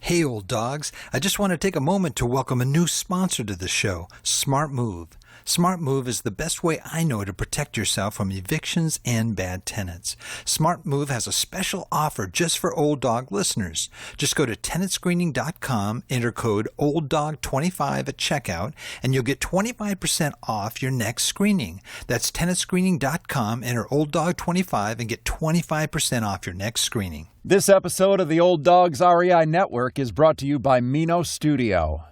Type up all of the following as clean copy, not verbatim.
Hey, old dogs. I just want to take a moment to welcome a new sponsor to the show, Smart Move. Smart Move is the best way I know to protect yourself from evictions and bad tenants. Smart Move has a special offer just for Old Dog listeners. Just go to tenantscreening.com, enter code OLDDOG25 at checkout, and you'll get 25% off your next screening. That's tenantscreening.com, enter OLDDOG25, and get 25% off your next screening. This episode of the Old Dogs REI Network is brought to you by Mino Studio.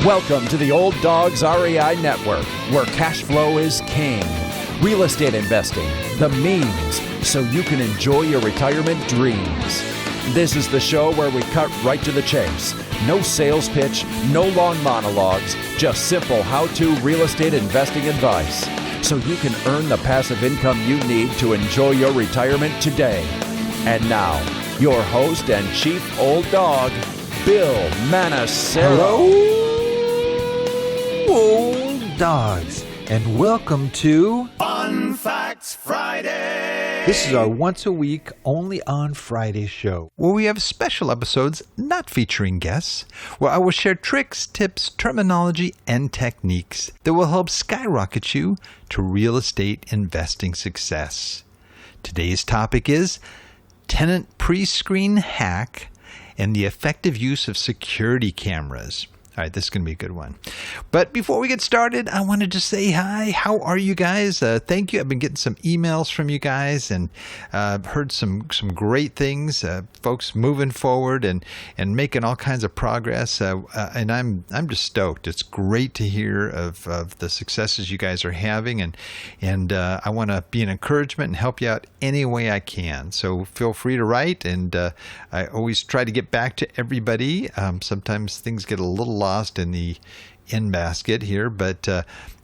Welcome to the Old Dogs REI Network, where cash flow is king. Real estate investing, the means, so you can enjoy your retirement dreams. This is the show where we cut right to the chase. No sales pitch, no long monologues, just simple how-to real estate investing advice, so you can earn the passive income you need to enjoy your retirement today. And now, your host and chief old dog, Bill Manassero. Hello, old dogs, and welcome to Fun Facts Friday. This is our once-a-week, only on Friday show, where we have special episodes not featuring guests, where I will share tricks, tips, terminology, and techniques that will help skyrocket you to real estate investing success. Today's topic is tenant pre-screen hack and the effective use of security cameras. All right, this is going to be a good one. But before we get started, I want to just say hi. How are you guys? Thank you. I've been getting some emails from you guys and heard some great things. Folks moving forward and making all kinds of progress. And I'm just stoked. It's great to hear of the successes you guys are having. And I want to be an encouragement and help you out any way I can. So feel free to write. And I always try to get back to everybody. Sometimes things get a little lost in the in basket here, but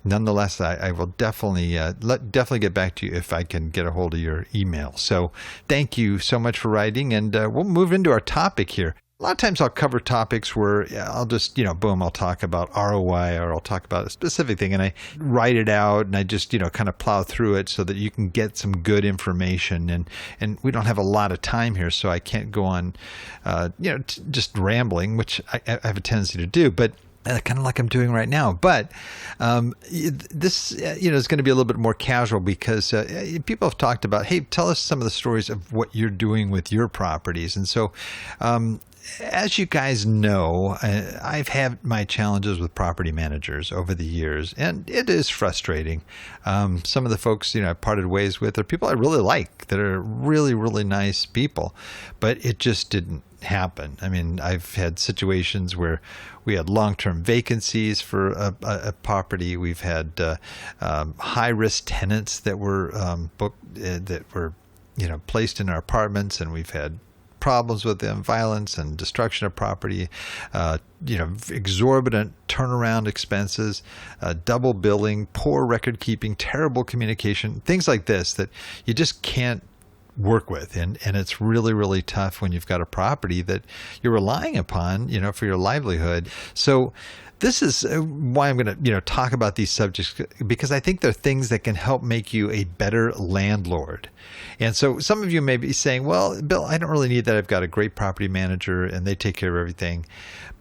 nonetheless, I will definitely get back to you if I can get a hold of your email. So thank you so much for writing, and we'll move into our topic here. A lot of times I'll cover topics where I'll just, I'll talk about ROI or I'll talk about a specific thing and I write it out and I just, kind of plow through it so that you can get some good information. And we don't have a lot of time here, so I can't go on, just rambling, which I have a tendency to do. But kind of like I'm doing right now. But this, is going to be a little bit more casual because people have talked about, hey, tell us some of the stories of what you're doing with your properties. And so as you guys know, I've had my challenges with property managers over the years, and it is frustrating. Some of the folks, I've parted ways with are people I really like that are really, really nice people, but it just didn't happen. I mean, I've had situations where we had long-term vacancies for a property. We've had high-risk tenants that were placed in our apartments, and we've had problems with them, violence and destruction of property, exorbitant turnaround expenses, double billing, poor record keeping, terrible communication, things like this that you just can't work with. And it's really, really tough when you've got a property that you're relying upon, for your livelihood. So this is why I'm going to, talk about these subjects, because I think they're things that can help make you a better landlord. And so some of you may be saying, well, Bill, I don't really need that. I've got a great property manager and they take care of everything.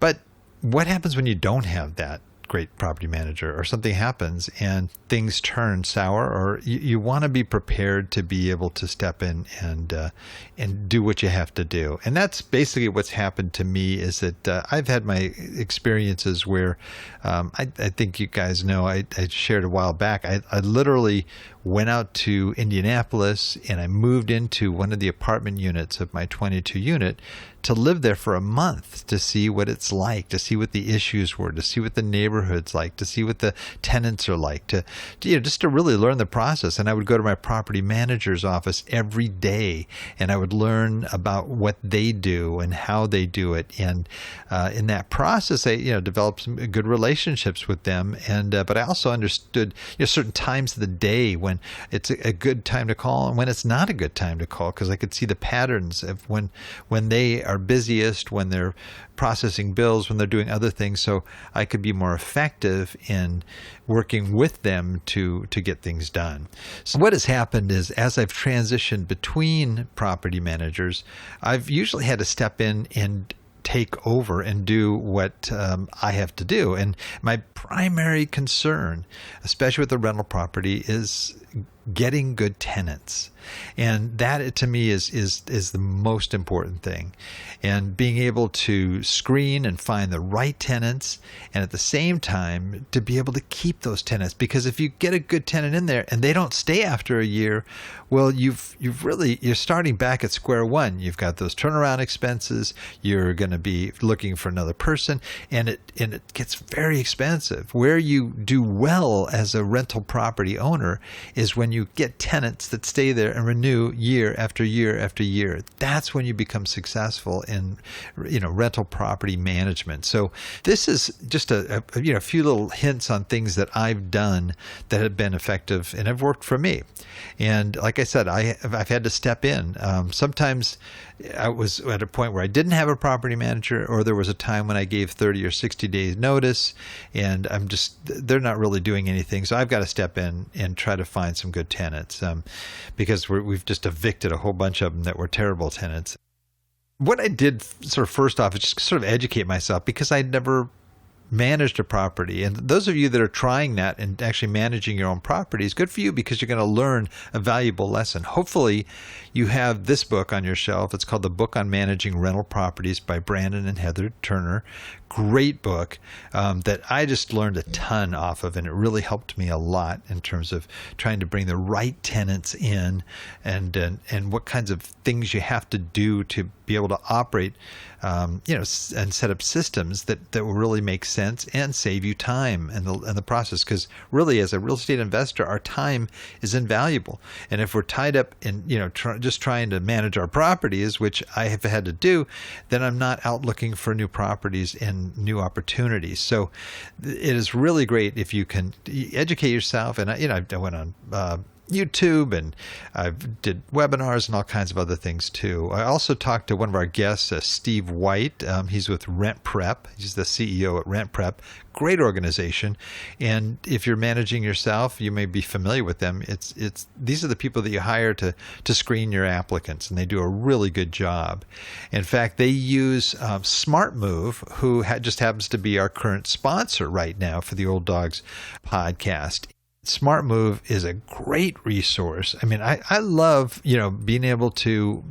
But what happens when you don't have that great property manager, or something happens and things turn sour, or you want to be prepared to be able to step in and do what you have to do. And that's basically what's happened to me, is that I've had my experiences where I think you guys know, I shared a while back, I literally went out to Indianapolis and I moved into one of the apartment units of my 22 unit to live there for a month, to see what it's like, to see what the issues were, to see what the neighborhood's like, to see what the tenants are like, to just to really learn the process. And I would go to my property manager's office every day and I would learn about what they do and how they do it. And in that process, I developed some good relationships with them. And but I also understood certain times of the day when when it's a good time to call and when it's not a good time to call, because I could see the patterns of when they are busiest, when they're processing bills, when they're doing other things, so I could be more effective in working with them to get things done. So what has happened is, as I've transitioned between property managers, I've usually had to step in and take over and do what I have to do. And my primary concern, especially with the rental property, is getting good tenants. And that, to me, is the most important thing. And being able to screen and find the right tenants, and at the same time to be able to keep those tenants. Because if you get a good tenant in there and they don't stay after a year, well, you're starting back at square one. You've got those turnaround expenses. You're going to be looking for another person, and it gets very expensive. Where you do well as a rental property owner is when you get tenants that stay there and renew year after year after year. That's when you become successful in rental property management. So this is just a few little hints on things that I've done that have been effective and have worked for me. And like I said, I've had to step in. Sometimes I was at a point where I didn't have a property manager, or there was a time when I gave 30 or 60 days notice, and they're not really doing anything. So I've got to step in and try to find some good tenants, because we've just evicted a whole bunch of them that were terrible tenants. What I did sort of first off is just sort of educate myself, because I'd never managed a property. And those of you that are trying that and actually managing your own properties, good for you, because you're going to learn a valuable lesson. Hopefully you have this book on your shelf. It's called The Book on Managing Rental Properties by Brandon and Heather Turner. Great book that I just learned a ton off of, and it really helped me a lot in terms of trying to bring the right tenants in, and what kinds of things you have to do to be able to operate, and set up systems that will really make sense and save you time in the process. Because really, as a real estate investor, our time is invaluable, and if we're tied up in just trying to manage our properties, which I have had to do, then I'm not out looking for new properties and new opportunities. So it is really great if you can educate yourself. And I went on YouTube, and I did webinars and all kinds of other things too. I also talked to one of our guests, Steve White. He's with Rent Prep. He's the CEO at Rent Prep. Great organization. And if you're managing yourself, you may be familiar with them. These are the people that you hire to screen your applicants, and they do a really good job. In fact, they use SmartMove, who just happens to be our current sponsor right now for the Old Dogs podcast. SmartMove is a great resource. I mean, I love, being able to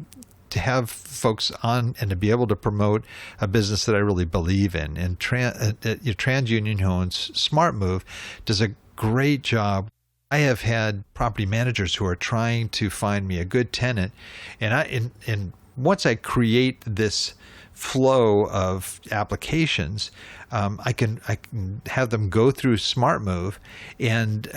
have folks on and to be able to promote a business that I really believe in. And TransUnion owns SmartMove does a great job. I have had property managers who are trying to find me a good tenant, and once I create this flow of applications, I can have them go through SmartMove and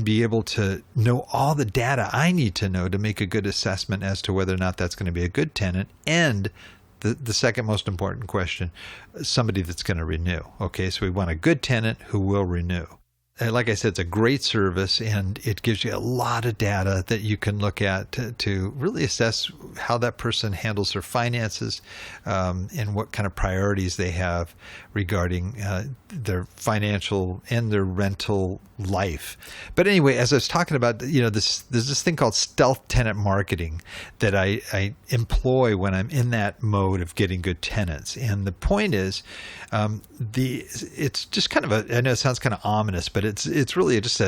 be able to know all the data I need to know to make a good assessment as to whether or not that's going to be a good tenant, and the second most important question, somebody that's going to renew. Okay, so we want a good tenant who will renew. Like I said, it's a great service, and it gives you a lot of data that you can look at to really assess how that person handles their finances, and what kind of priorities they have regarding their financial and their rental life. But anyway, as I was talking about, there's this thing called stealth tenant marketing that I employ when I'm in that mode of getting good tenants. And the point is, it's just kind of I know it sounds kind of ominous, but it's really just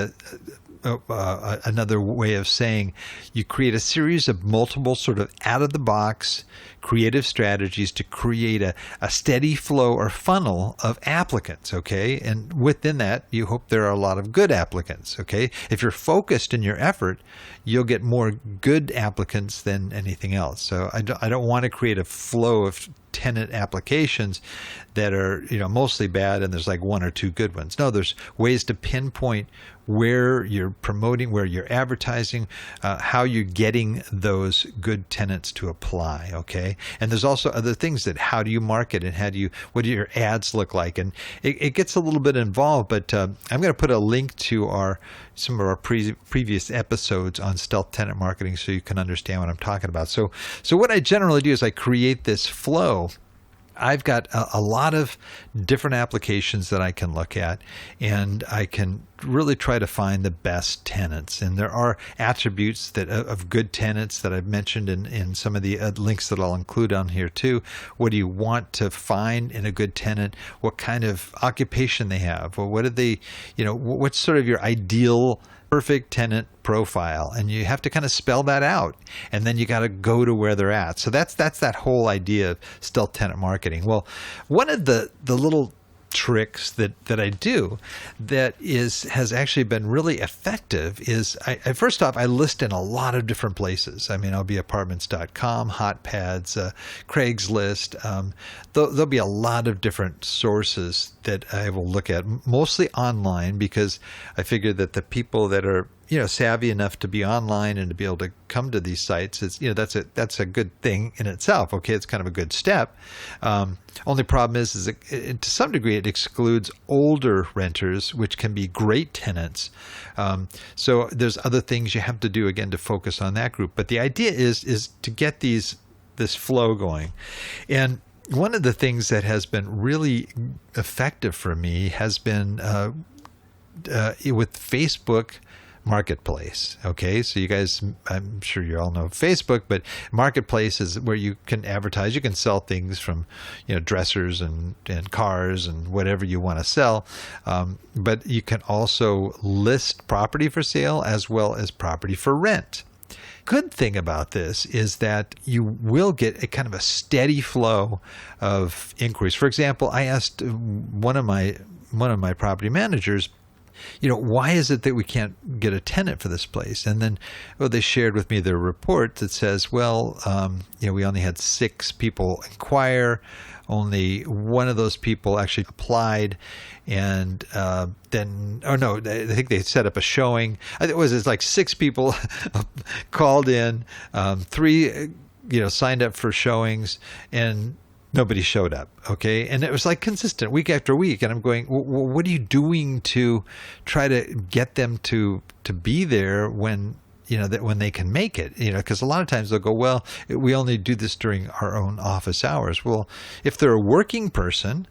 another way of saying you create a series of multiple sort of out-of-the-box creative strategies to create a steady flow or funnel of applicants, okay? And within that, you hope there are a lot of good applicants, okay? If you're focused in your effort, you'll get more good applicants than anything else. So I don't want to create a flow of tenant applications that are, mostly bad, and there's like one or two good ones. No, there's ways to pinpoint where you're promoting, where you're advertising, how you're getting those good tenants to apply. Okay. And there's also other things that how do you market and what do your ads look like? And it gets a little bit involved, but I'm going to put a link to some of our previous episodes on stealth tenant marketing so you can understand what I'm talking about. So what I generally do is I create this flow. I've got a lot of different applications that I can look at, and I can really try to find the best tenants. And there are attributes of good tenants that I've mentioned in some of the links that I'll include on here too. What do you want to find in a good tenant? What kind of occupation they have? Or what do they, what's sort of your ideal perfect tenant profile? And you have to kind of spell that out, and then you got to go to where they're at. So that's that whole idea of stealth tenant marketing. Well, one of the little tricks that I do that has actually been really effective is I first off, I list in a lot of different places. I mean, LBapartments.com, Hotpads, Craigslist. There'll be a lot of different sources that I will look at, mostly online, because I figure that the people that are savvy enough to be online and to be able to come to these sites, that's a good thing in itself. Okay, it's kind of a good step. Only problem is to some degree it excludes older renters, which can be great tenants. So there's other things you have to do again to focus on that group. But the idea is to get this flow going. And one of the things that has been really effective for me has been with Facebook Marketplace. Okay, so you guys, I'm sure you all know Facebook, but Marketplace is where you can advertise. You can sell things from, dressers and cars and whatever you want to sell. But you can also list property for sale as well as property for rent. Good thing about this is that you will get a kind of a steady flow of inquiries. For example, I asked one of my property managers, why is it that we can't get a tenant for this place? And then, they shared with me their report that says, we only had 6 people inquire. Only one of those people actually applied. And I think they set up a showing. It's like 6 people called in, 3, signed up for showings, and nobody showed up. Okay. And it was like consistent week after week. And I'm going, what are you doing to try to get them to be there when they can make it, because a lot of times they'll go, we only do this during our own office hours. Well, if they're a working person,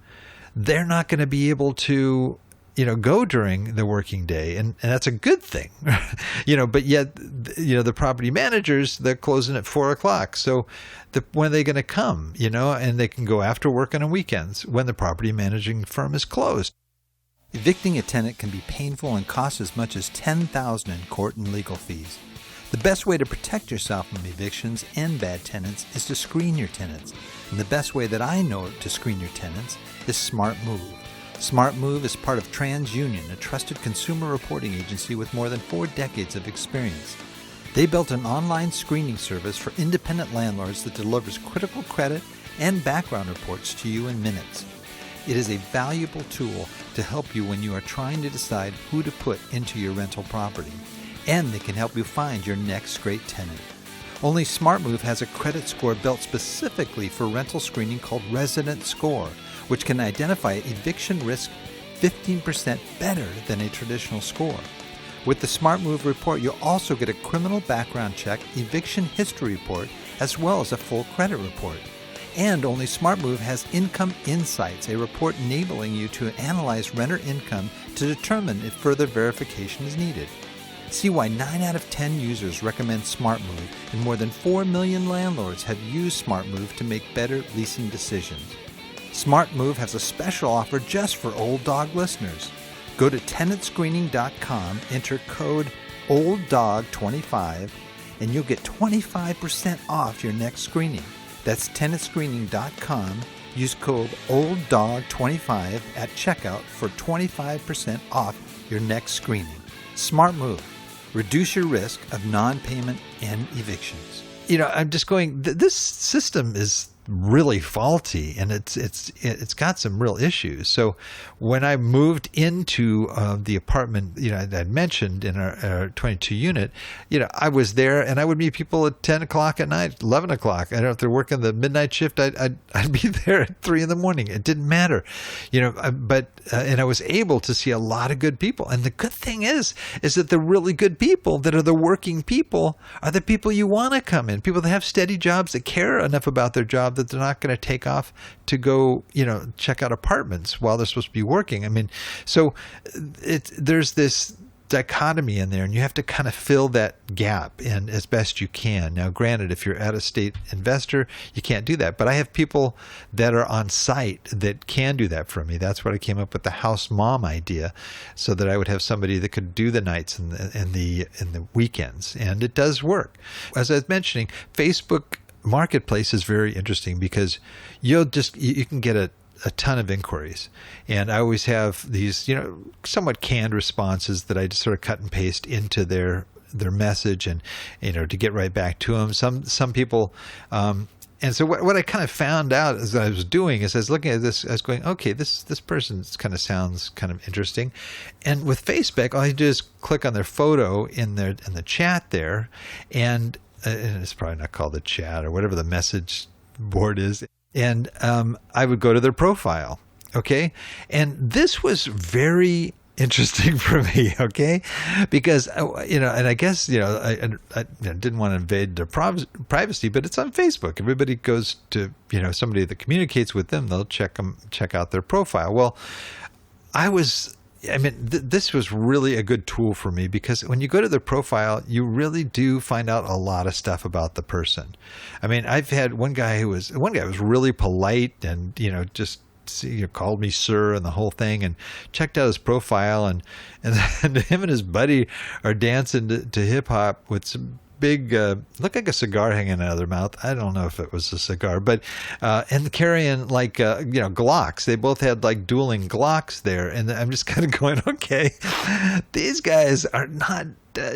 they're not going to be able to, go during the working day. And that's a good thing, but yet, the property managers, they're closing at 4:00. So when are they going to come, and they can go after work on weekends when the property managing firm is closed. Evicting a tenant can be painful and cost as much as $10,000 in court and legal fees. The best way to protect yourself from evictions and bad tenants is to screen your tenants. And the best way that I know to screen your tenants is SmartMove. SmartMove is part of TransUnion, a trusted consumer reporting agency with more than 4 decades of experience. They built an online screening service for independent landlords that delivers critical credit and background reports to you in minutes. It is a valuable tool to help you when you are trying to decide who to put into your rental property. And they can help you find your next great tenant. Only SmartMove has a credit score built specifically for rental screening called Resident Score, which can identify eviction risk 15% better than a traditional score. With the SmartMove report, you'll also get a criminal background check, eviction history report, as well as a full credit report. And only SmartMove has Income Insights, a report enabling you to analyze renter income to determine if further verification is needed. See why 9 out of 10 users recommend SmartMove, and more than 4 million landlords have used SmartMove to make better leasing decisions. SmartMove has a special offer just for Old Dog listeners. Go to tenantscreening.com, enter code OLDDOG25, and you'll get 25% off your next screening. That's tenantscreening.com. Use code OLDDOG25 at checkout for 25% off your next screening. SmartMove. Reduce your risk of non-payment and evictions. I'm just going, this system is really faulty, and it's got some real issues. So when I moved into the apartment, I'd mentioned in our 22 unit, I was there and I would meet people at 10 o'clock at night, 11 o'clock. I don't know if they're working the midnight shift. I'd be there at 3 in the morning. It didn't matter, and I was able to see a lot of good people. And the good thing is that the really good people that are the working people are the people you want to come in, people that have steady jobs, that care enough about their job that they're not going to take off to go, check out apartments while they're supposed to be working. I mean, so there's this dichotomy in there, and you have to kind of fill that gap in as best you can. Now, granted, if you're out of state investor, you can't do that, but I have people that are on site that can do that for me. That's what I came up with the house mom idea, so that I would have somebody that could do the nights and the weekends, and it does work. As I was mentioning, Facebook Marketplace is very interesting because you can get a ton of inquiries, and I always have these somewhat canned responses that I just sort of cut and paste into their message, and to get right back to them. Some people and so what I kind of found out as I was doing is I was looking at this, I was going, okay, this person kind of sounds kind of interesting. And with Facebook, all I do is click on their photo in the chat there, and it's probably not called the chat or whatever the message board is. And I would go to their profile. Okay. And this was very interesting for me. Okay. Because, and I guess, I didn't want to invade their privacy, but it's on Facebook. Everybody goes to, somebody that communicates with them, they'll check out their profile. Well, this was really a good tool for me, because when you go to their profile, you really do find out a lot of stuff about the person. I mean, I've had one guy was really polite and, just called me sir and the whole thing, and checked out his profile, and him and his buddy are dancing to hip hop with some big, looked like a cigar hanging out of their mouth. I don't know if it was a cigar, but, and carrying like, Glocks. They both had like dueling Glocks there. And I'm just kind of going, okay, these guys are not,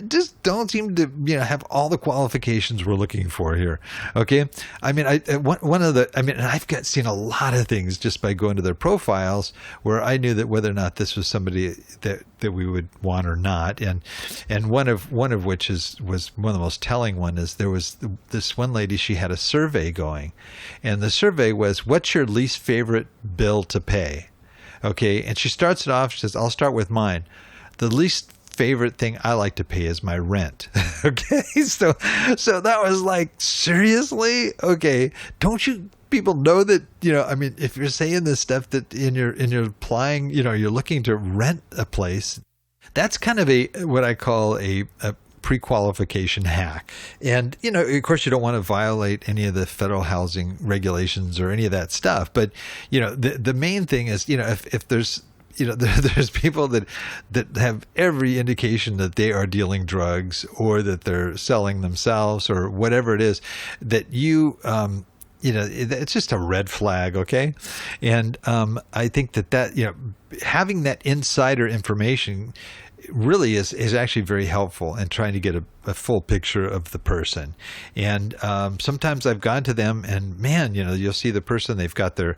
just don't seem to, have all the qualifications we're looking for here. Okay. I mean, I've seen a lot of things just by going to their profiles where I knew that whether or not this was somebody that we would want or not. And one of which was one of the most telling one is there was this one lady, she had a survey going, and the survey was, what's your least favorite bill to pay? Okay. And she starts it off, she says, I'll start with mine. The least favorite thing I like to pay is my rent. Okay. So that was like, seriously? Okay. Don't you people know that, if you're saying this stuff that in your applying, you're looking to rent a place, that's kind of what I call a pre-qualification hack. And, of course you don't want to violate any of the federal housing regulations or any of that stuff. But, the main thing is, if there's, there's people that have every indication that they are dealing drugs or that they're selling themselves or whatever it is, that it's just a red flag. Okay. And I think that having that insider information really is actually very helpful in trying to get a full picture of the person. And sometimes I've gone to them and, man, you'll see the person, they've got their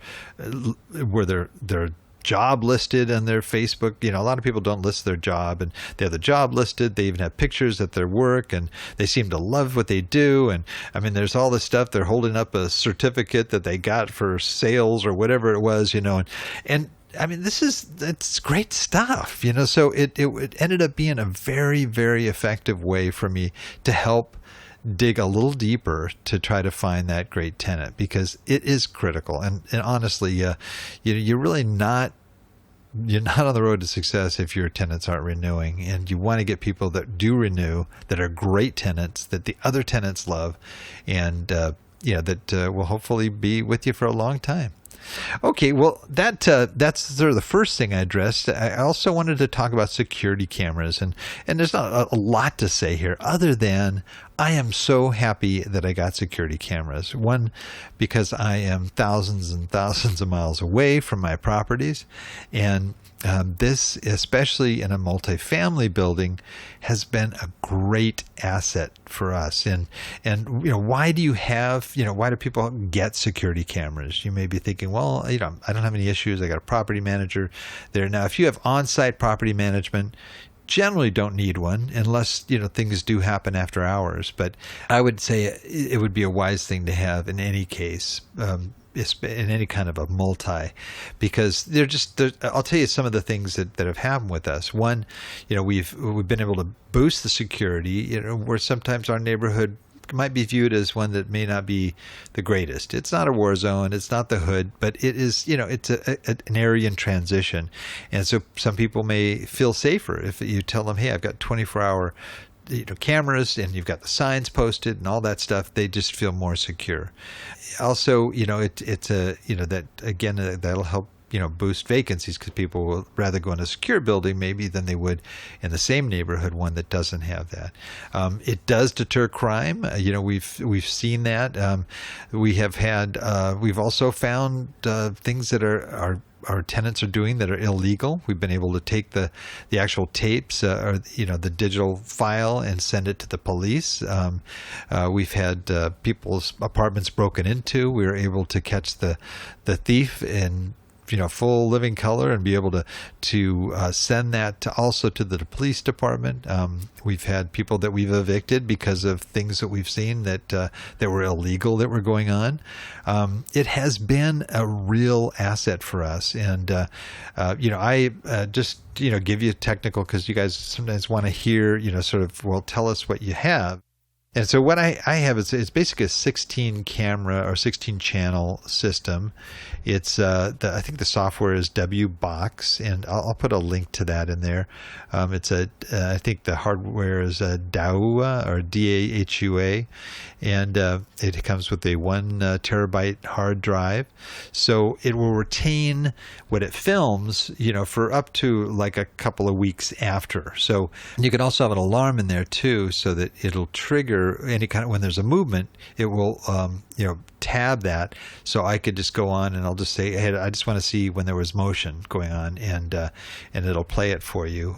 job listed on their Facebook. A lot of people don't list their job, and they have the job listed. They even have pictures at their work, and they seem to love what they do. And I mean, there's all this stuff. They're holding up a certificate that they got for sales or whatever it was, and I mean, it's great stuff, so it ended up being a very, very effective way for me to help dig a little deeper to try to find that great tenant, because it is critical. And honestly, you're really not on the road to success if your tenants aren't renewing, and you want to get people that do renew, that are great tenants, that the other tenants love, and that will hopefully be with you for a long time. Okay, well, that's sort of the first thing I addressed. I also wanted to talk about security cameras, and there's not a lot to say here other than I am so happy that I got security cameras. One, because I am thousands and thousands of miles away from my properties, and this, especially in a multifamily building, has been a great asset for us. And why do people get security cameras? You may be thinking, well, I don't have any issues. I got a property manager there. Now, if you have on-site property management, generally don't need one unless things do happen after hours. But I would say it would be a wise thing to have in any case, in any kind of a multi, because I'll tell you some of the things that have happened with us. One, we've been able to boost the security, where sometimes our neighborhood might be viewed as one that may not be the greatest. It's not a war zone. It's not the hood, but it is, it's an area in transition. And so some people may feel safer if you tell them, hey, I've got 24-hour cameras and you've got the signs posted and all that stuff. They just feel more secure. Also, that'll help boost vacancies, because people will rather go in a secure building maybe than they would in the same neighborhood one that doesn't have that. It does deter crime. We've seen that. We've also found things that our tenants are doing that are illegal. We've been able to take the actual tapes or the digital file and send it to the police. We've had people's apartments broken into. We were able to catch the thief in full living color and be able to send that also to the police department. We've had people that we've evicted because of things that we've seen that were illegal that were going on. It has been a real asset for us. And, I just, give you technical, because you guys sometimes want to hear, tell us what you have. And so what I have is it's basically a 16 camera or 16 channel system. It's I think the software is WBox, and I'll put a link to that in there. I think the hardware is Dahua or Dahua, and it comes with a 1 terabyte hard drive. So it will retain what it films, for up to like a couple of weeks after. So you can also have an alarm in there too, so that it'll trigger any kind of, when there's a movement, it will tab that, so I could just go on and I'll just say, hey, I just want to see when there was motion going on, and it'll play it for you.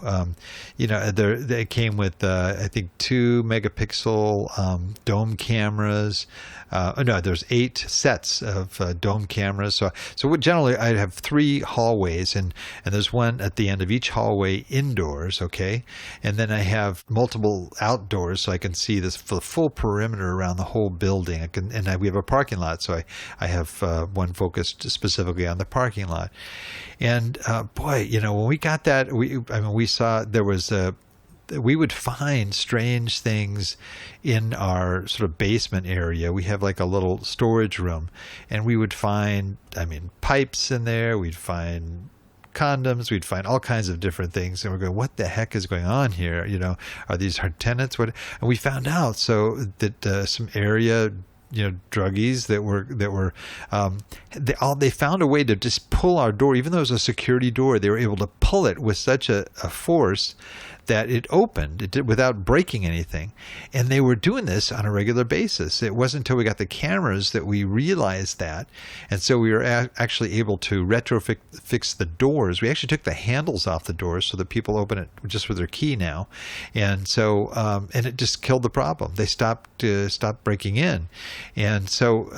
They came with I think 2 megapixel dome cameras. There's 8 sets of dome cameras. So generally I have 3 hallways, and there's one at the end of each hallway indoors, okay? And then I have multiple outdoors, so I can see this for the full perimeter around the whole building. We have a parking lot, so I have one focused specifically on the parking lot. And when we got that, we saw there was we would find strange things in our sort of basement area. We have like a little storage room, and we would find, pipes in there. We'd find condoms. We'd find all kinds of different things, and we're going, what the heck is going on here? Are these our tenants? What? And we found out that some area druggies they found a way to just pull our door. Even though it was a security door, they were able to pull it with such a force that it opened. It did without breaking anything. And they were doing this on a regular basis. It wasn't until we got the cameras that we realized that. And so we were actually able to fix the doors. We actually took the handles off the doors so that people open it just with their key now. And so, and it just killed the problem. They stopped breaking in. And so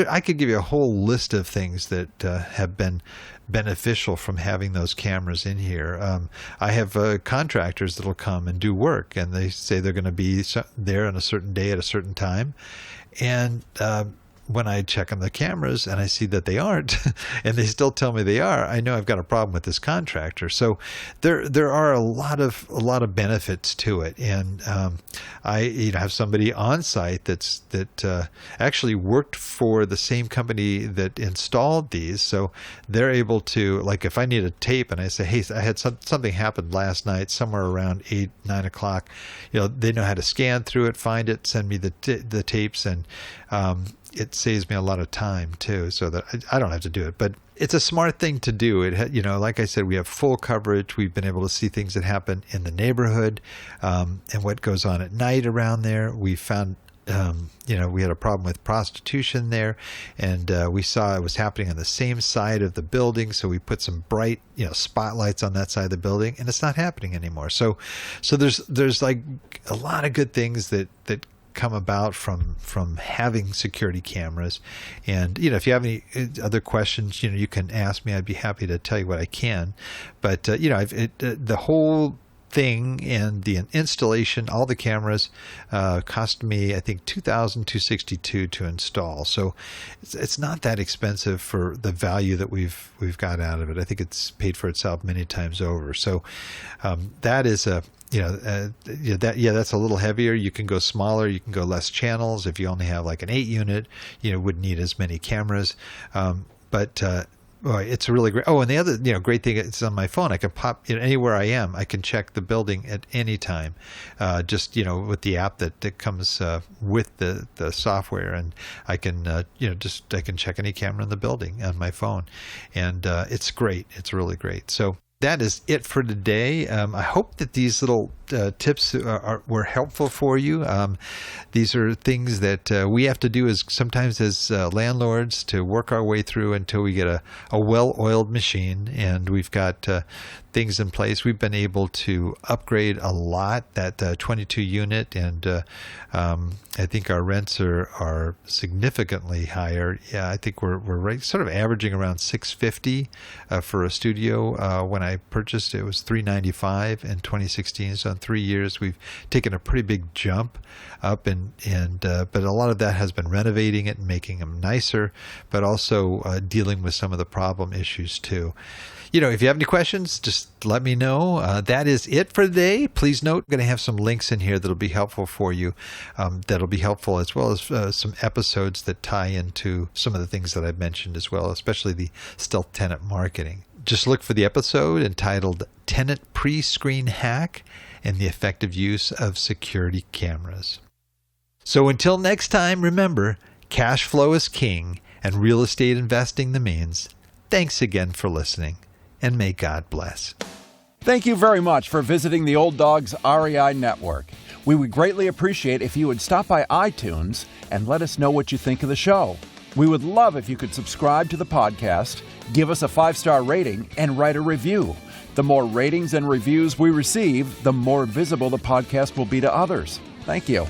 I could give you a whole list of things that have been beneficial from having those cameras in here. I have contractors that'll come and do work, and they say they're going to be there on a certain day at a certain time. And when I check on the cameras and I see that they aren't, and they still tell me they are, I know I've got a problem with this contractor. So there are a lot of benefits to it. And I have somebody on site that actually worked for the same company that installed these. So they're able to, like, if I need a tape and I say, hey, I had something happened last night somewhere around 8-9 o'clock, they know how to scan through it, find it, send me the tapes, and it saves me a lot of time too, so that I don't have to do it. But it's a smart thing to do. Like I said, we have full coverage. We've been able to see things that happen in the neighborhood, and what goes on at night around there. We found, we had a problem with prostitution there, and we saw it was happening on the same side of the building. So we put some bright, spotlights on that side of the building, and it's not happening anymore. So there's like a lot of good things that come about from having security cameras. And if you have any other questions, you can ask me. I'd be happy to tell you what I can. But the whole thing and the installation, all the cameras, cost me, I think, $2,262 to install. So it's not that expensive for the value that we've got out of it. I think it's paid for itself many times over. So that is that's a little heavier. You can go smaller, you can go less channels. If you only have like an 8 unit, wouldn't need as many cameras. Boy, it's really great. Oh, and the other, great thing, it's on my phone. I can pop anywhere I am. I can check the building at any time, with the app that comes with the software, and I can, I can check any camera in the building on my phone, and it's great. It's really great. So that is it for today. I hope that these little tips were helpful for you. These are things that we have to do sometimes as landlords to work our way through until we get a well-oiled machine, and we've got things in place. We've been able to upgrade a lot, that 22 unit, and I think our rents are significantly higher. Yeah, I think we're right, sort of averaging around $650 for a studio. When I purchased it, was $395 in 2016. So in 3 years, we've taken a pretty big jump up, but a lot of that has been renovating it and making them nicer, but also dealing with some of the problem issues too. If you have any questions, just let me know. That is it for today. Please note, I'm going to have some links in here that'll be helpful for you. That'll be helpful, as well as some episodes that tie into some of the things that I've mentioned as well, especially the stealth tenant marketing. Just look for the episode entitled Tenant Pre-Screen Hack and the Effective Use of Security Cameras. So until next time, remember, cash flow is king and real estate investing the means. Thanks again for listening, and may God bless. Thank you very much for visiting the Old Dogs REI Network. We would greatly appreciate if you would stop by iTunes and let us know what you think of the show. We would love if you could subscribe to the podcast, give us a 5-star rating, and write a review. The more ratings and reviews we receive, the more visible the podcast will be to others. Thank you.